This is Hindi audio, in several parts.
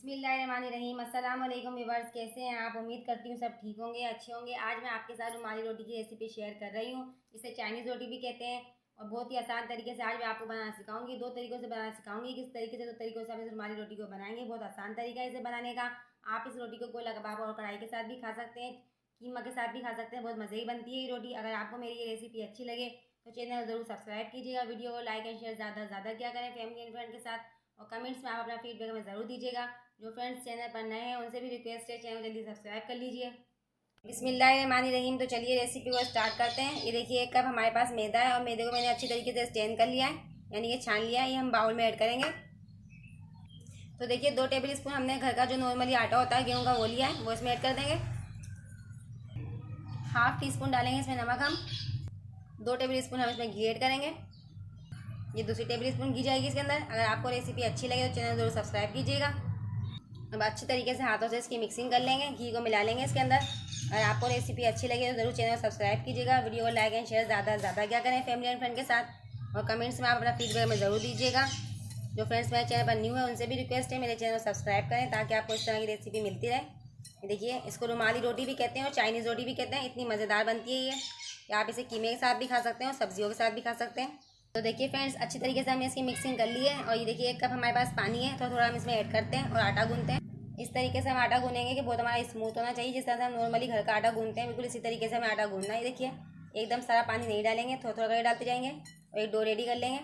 बिस्मिल्लाहिर्रहमानिर्रहीम। अस्सलाम वालेकुम व्यूअर्स, कैसे हैं आप? उम्मीद करती हूँ सब ठीक होंगे, अच्छे होंगे। आज मैं आपके साथ रुमाली रोटी की रेसिपी शेयर कर रही हूँ। इसे चाइनीज़ रोटी भी कहते हैं और बहुत ही आसान तरीके से आज मैं आपको बनाना सिखाऊंगी। दो तरीक़ों से बनाना सिखाऊंगी। किस तरीके से, दो तरीक़ों से आप इस रुमाली रोटी को बनाएंगे। बहुत आसान तरीका है इसे बनाने का। आप इस रोटी को गोला कबाब और कढ़ाई के साथ भी खा सकते हैं, कीमा के साथ भी खा सकते हैं। बहुत मज़े की बनती है ये रोटी। अगर आपको मेरी ये रेसिपी अच्छी लगे तो चैनल ज़रूर सब्सक्राइब कीजिएगा, वीडियो को लाइक एंड शेयर ज़्यादा से ज़्यादा क्या करें फैमिली एंड फ्रेंड के साथ, और कमेंट्स में आप अपना फीडबैक में ज़रूर दीजिएगा। जो फ्रेंड्स चैनल पर नए हैं उनसे भी रिक्वेस्ट है, चैनल जल्दी सब्सक्राइब कर लीजिए। बिस्मिल्लाहिर्रहमानिर्रहीम। तो चलिए रेसिपी को स्टार्ट करते हैं। ये देखिए 1 कप हमारे पास मैदा है और मैदे को मैंने अच्छी तरीके से स्टेन कर लिया है, यानी ये छान लिया है। ये हम बाउल में ऐड करेंगे। तो देखिए 2 टेबल स्पून हमने घर का जो नॉर्मली आटा होता है गेहूँ का वो लिया है, वो इसमें ऐड कर देंगे। हाफ टी स्पून डालेंगे इसमें नमक हम। 2 टेबल स्पून हम इसमें घी ऐड करेंगे। ये दूसरी टेबल स्पून घी जाएगी इसके अंदर। अगर आपको रेसिपी अच्छी लगे तो चैनल ज़रूर सब्सक्राइब कीजिएगा। अब अच्छी तरीके से हाथों से इसकी मिक्सिंग कर लेंगे, घी को मिला लेंगे इसके अंदर। अगर आपको रेसिपी अच्छी लगे तो ज़रूर चैनल सब्सक्राइब कीजिएगा, वीडियो को लाइक एंड शेयर ज़्यादा से ज़्यादा क्या करें फैमिली एंड फ्रेंड के साथ, और कमेंट्स में आप अपना फीडबैक में ज़रूर दीजिएगा। जो फ्रेंड्स मेरे चैनल पर न्यू है उनसे भी रिक्वेस्ट है मेरे चैनल को सब्सक्राइब करें ताकि आपको इस तरह की रेसिपी मिलती रहे। देखिए इसको रुमाली रोटी भी कहते हैं और चाइनीज़ रोटी भी कहते हैं। इतनी मज़ेदार बनती है ये। आप इसे कीमे के साथ भी खा सकते हैं और सब्जियों के साथ भी खा सकते हैं। तो देखिए फ्रेंड्स अच्छी तरीके से हमने इसकी मिक्सिंग कर ली है। और ये देखिए 1 कप हमारे पास पानी है, तो थोड़ा हम इसमें ऐड करते हैं और आटा गूंथते हैं। इस तरीके से हम आटा गूनेंगे कि बहुत हमारा स्मूथ होना चाहिए, जिस तरह से हम नॉर्मली घर का आटा गूनते हैं बिल्कुल इसी तरीके से हमें आटा गूनना है। देखिए एकदम सारा पानी नहीं डालेंगे, थोड़ा थोड़ा करके डालते जाएंगे और एक डो रेडी कर लेंगे।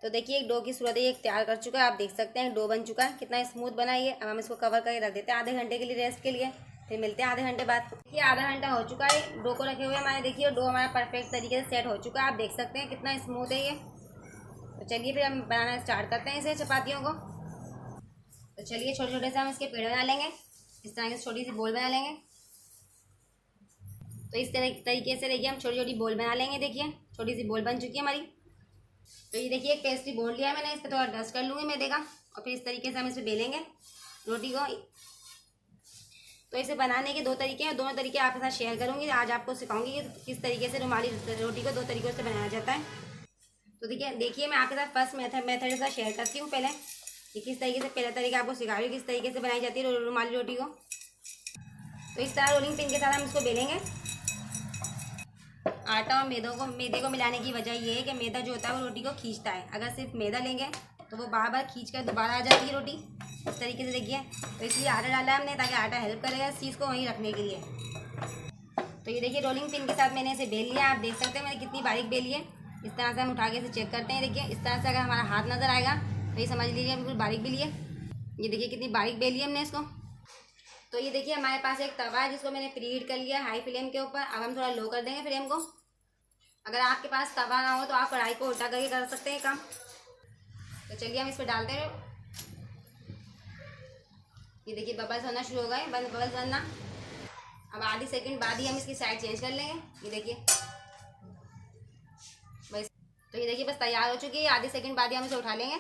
तो देखिए एक डो की सूरत है, एक तैयार कर चुका है। आप देख सकते हैं डो बन चुका है, कितना स्मूथ बना है ये। अब हम इसको कवर करके रख देते हैं आधे घंटे के लिए रेस्ट के लिए। फिर मिलते हैं आधे घंटे बाद। देखिए आधा घंटा हो चुका है डो को रखे हुए हमारे। देखिए डो हमारा परफेक्ट तरीके से सेट हो चुका है। आप देख सकते हैं कितना स्मूथ है ये। तो चलिए फिर हम बनाना स्टार्ट करते हैं इसे चपातियों को। तो चलिए छोटे छोटे से हम इसके पेड़ बना लेंगे। इस तरह की छोटी सी बोल बना लेंगे। तो इस तरीके से देखिए हम छोटी छोटी बोल बना लेंगे। देखिए छोटी सी बोल बन चुकी है हमारी। तो ये देखिए एक पेस्ट्री बोल लिया है मैंने, इस पर थोड़ा डस्ट कर लूँगी मैदे का, और फिर इस तरीके से हम इसे बेलेंगे रोटी को। तो इसे बनाने के 2 तरीके हैं, दोनों तरीके आपके साथ शेयर करूँगी। आज आपको सिखाऊंगी कि किस तरीके से रुमाली रोटी को 2 तरीक़ों से बनाया जाता है। तो देखिए मैं आपके साथ फर्स्ट मेथड के साथ शेयर करती हूँ पहले कि किस तरीके से, पहला तरीका आपको सिखा रही हूँ किस तरीके से बनाई जाती है रुमाली रोटी को। तो इस तरह रोलिंग पिन के साथ हम इसको बेलेंगे। आटा और मैदे को मिलाने की वजह ये है कि मैदा जो होता है वो रोटी को खींचता है। अगर सिर्फ मैदा लेंगे तो वो बार बार खींच कर दोबारा आ जाती है रोटी इस तरीके से। देखिए तो इसलिए आटा डाला है हमने ताकि आटा हेल्प करेगा इस चीज़ को वहीं रखने के लिए। तो ये देखिए रोलिंग पिन के साथ मैंने इसे बेल लिया। आप देख सकते हैं मैंने कितनी बारीक बेली है। इस तरह से हम उठा के इसे चेक करते हैं। देखिए इस तरह से अगर हमारा हाथ नज़र आएगा तो ये समझ लीजिए बिल्कुल बारीक बेली है। ये देखिए कितनी बारीक बेली है हमने इसको। तो ये देखिए हमारे पास एक तवा है जिसको मैंने प्रीहीट कर लिया हाई फ्लेम के ऊपर। अब हम थोड़ा लो कर देंगे फ्लेम को। अगर आपके पास तवा ना हो तो आप कढ़ाई को उल्टा करके कर सकते हैं काम। तो चलिए हम इस पर डालते हैं। ये देखिए बबल्स होना शुरू हो गए, बबल्स बनना। अब आधी सेकंड बाद ही हम इसकी साइड चेंज कर लेंगे। ये देखिए बस। तो ये देखिए बस तैयार हो चुकी है। आधे सेकंड बाद ही हम इसे उठा लेंगे।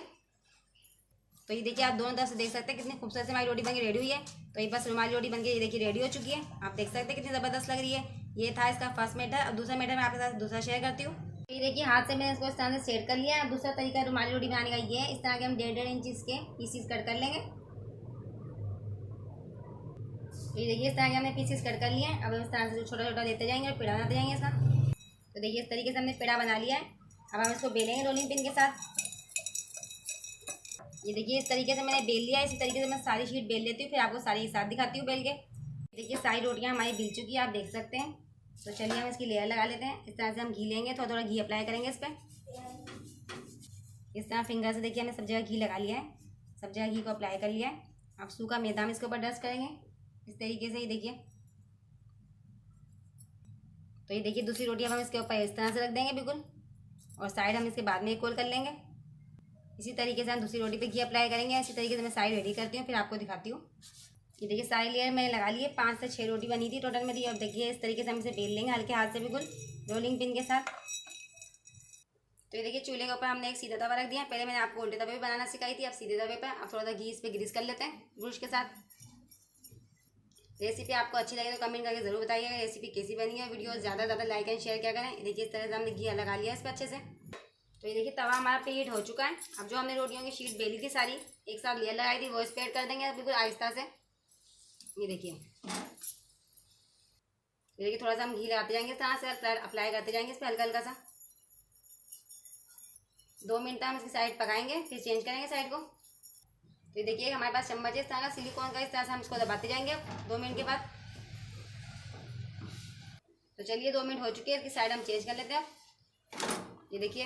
तो ये देखिए आप दोनों तरफ से देख सकते हैं कितनी खूबसूरत से हमारी रोटी बनके रेडी हुई है। तो ये बस रुमाली रोटी बनके ये देखिए रेडी हो चुकी है। आप देख सकते हैं कितनी ज़बरदस्त लग रही है। ये था इसका फर्स्ट मेथड। अब दूसरा मेथड मैं आपके साथ दूसरा शेयर करती हूँ। ये देखिए हाथ से मैंने इसको इस तरह से सेट कर लिया है। अब दूसरा तरीका रुमाली रोटी बनाने का ये है, इस तरह के हम 1.5 इंच के पीसीस कट कर लेंगे। ये देखिए इस तरह के हमने पीसीस कट कर लिए हैं। अब हम इस तरह से छोटा छोटा देते जाएंगे और पेड़ा बनाते जाएंगे इसका। तो देखिए इस तरीके से हमने पेड़ा बना लिया है। अब हम इसको बेलेंगे रोलिंग पिन के साथ। ये देखिए इस तरीके से मैंने बेल लिया है। इसी तरीके से मैं सारी शीट बेल लेती हूँ, फिर आपको सारी एक साथ दिखाती हूँ बेल के। देखिए सारी रोटियाँ हमारी बिल चुकी है, आप देख सकते हैं। तो चलिए हम इसकी लेयर लगा लेते हैं। इस तरह से हम घी लेंगे, थोड़ा थोड़ा घी अप्लाई करेंगे इस पर। इस तरह फिंगर से देखिए हमने सब जगह घी लगा लिया है, सब जगह घी को अप्लाई कर लिया है। अब सूखा मैदा हम इसके ऊपर डस्ट करेंगे इस तरीके से। ही देखिए तो ये देखिए दूसरी रोटी अब हम इसके ऊपर इस तरह से रख देंगे बिल्कुल, और साइड हम इसके बाद में एक होल कर लेंगे। इसी तरीके से हम दूसरी रोटी पे घी अप्लाई करेंगे। इसी तरीके से मैं साइड रेडी करती हूँ, फिर आपको दिखाती हूँ। ये देखिए सारी लेयर मैंने लगा ली है। 5 से 6 रोटी बनी थी टोटल मेरी। अब देखिए इस तरीके से हम इसे बेल लेंगे हल्के हाथ से बिल्कुल रोलिंग पिन के साथ। तो ये देखिए चूल्हे के ऊपर हमने एक सीधा तवा रख दिया। पहले मैंने आपको उल्टे तवे पे बनाना सिखाई थी, अब सीधे तवे पे। अब थोड़ा सा घी इस पर ग्रीस कर लेते हैं ब्रश के साथ। रेसिपी आपको अच्छी लगे तो कमेंट करके जरूर बताइएगा रेसिपी कैसी बनी है। वीडियो ज़्यादा से ज़्यादा लाइक एंड शेयर क्या करें। देखिए इस तरह से हमने घी लगा लिया इस पर अच्छे से। तो ये देखिए तवा हमारा प्रीहीट हो चुका है। अब जो हमने रोटियों की शीट बेली थी सारी एक साथ लेयर लगाई थी वो स्प्रेड कर देंगे बिल्कुल आहिस्ता से। ये देखिए थोड़ा सा हम घी लगाते जाएंगे, इस तरह से अप्लाई करते जाएंगे इस पर हल्का हल्का सा। 2 मिनट हम इसकी साइड पकाएंगे, फिर चेंज करेंगे साइड को। तो ये देखिए हमारे पास चम्मच है इस तरह का सिलिकॉन का, इस तरह से हम इसको दबाते जाएंगे 2 मिनट के बाद। तो चलिए 2 मिनट हो चुके हैं, इसकी साइड हम चेंज कर लेते हैं। ये देखिए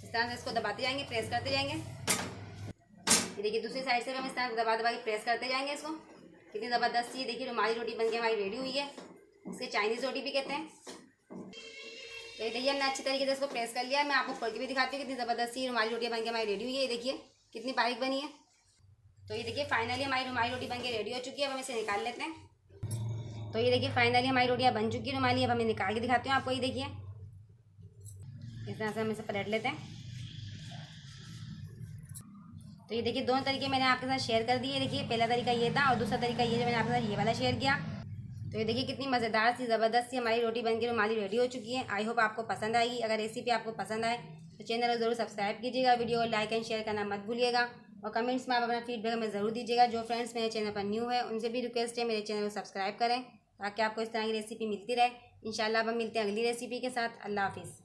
इस तरह से इसको दबाते जाएंगे, प्रेस करते जाएंगे। ये देखिए दूसरी साइड से भी हम इस तरह दबा दबा के प्रेस करते जाएंगे इसको। कितनी ज़बरदस्त ये देखिए रुमाली रोटी बनके हमारी रेडी हुई है। इसे चाइनीज़ रोटी भी कहते हैं। तो ये देखिए हमने अच्छी तरीके से इसको प्रेस कर लिया है। मैं आपको खोल के भी दिखाती हूँ कितनी ज़बरदस्त ये रुमाली रोटियाँ बनके हमारी रेडी हुई है। ये देखिए कितनी बारीक बनी है। तो ये देखिए फाइनली हमारी रुमाली रोटी बनके रेडी हो चुकी है। अब हम इसे निकाल लेते हैं। तो ये देखिए फाइनली हमारी रोटियाँ बन चुकी है रुमाली। अब हमें निकाल के दिखाती हूँ आपको। ये देखिए इस तरह से हम इसे पलट लेते हैं। तो ये देखिए दोनों तरीके मैंने आपके साथ शेयर कर दिए। देखिए पहला तरीका ये था और दूसरा तरीका ये जो मैंने आपके साथ ये वाला शेयर किया। तो ये देखिए कितनी मज़ेदार सी ज़बरदस्त सी हमारी रोटी बनके रुमाली रेडी हो चुकी है। आई होप आपको पसंद आएगी। अगर रेसिपी आपको पसंद आए तो चैनल को ज़रूर सब्सक्राइब कीजिएगा, वीडियो को लाइक एंड शेयर करना मत भूलिएगा और कमेंट्स में आप अपना फीडबैक हमें ज़रूर दीजिएगा। जो फ्रेंड्स मेरे चैनल पर न्यू है उनसे भी रिक्वेस्ट है मेरे चैनल को सब्सक्राइब करें ताकि आपको इस तरह की रेसिपी मिलती रहे। इंशाल्लाह अब हम मिलते हैं अगली रेसिपी के साथ। अल्लाह हाफिज़।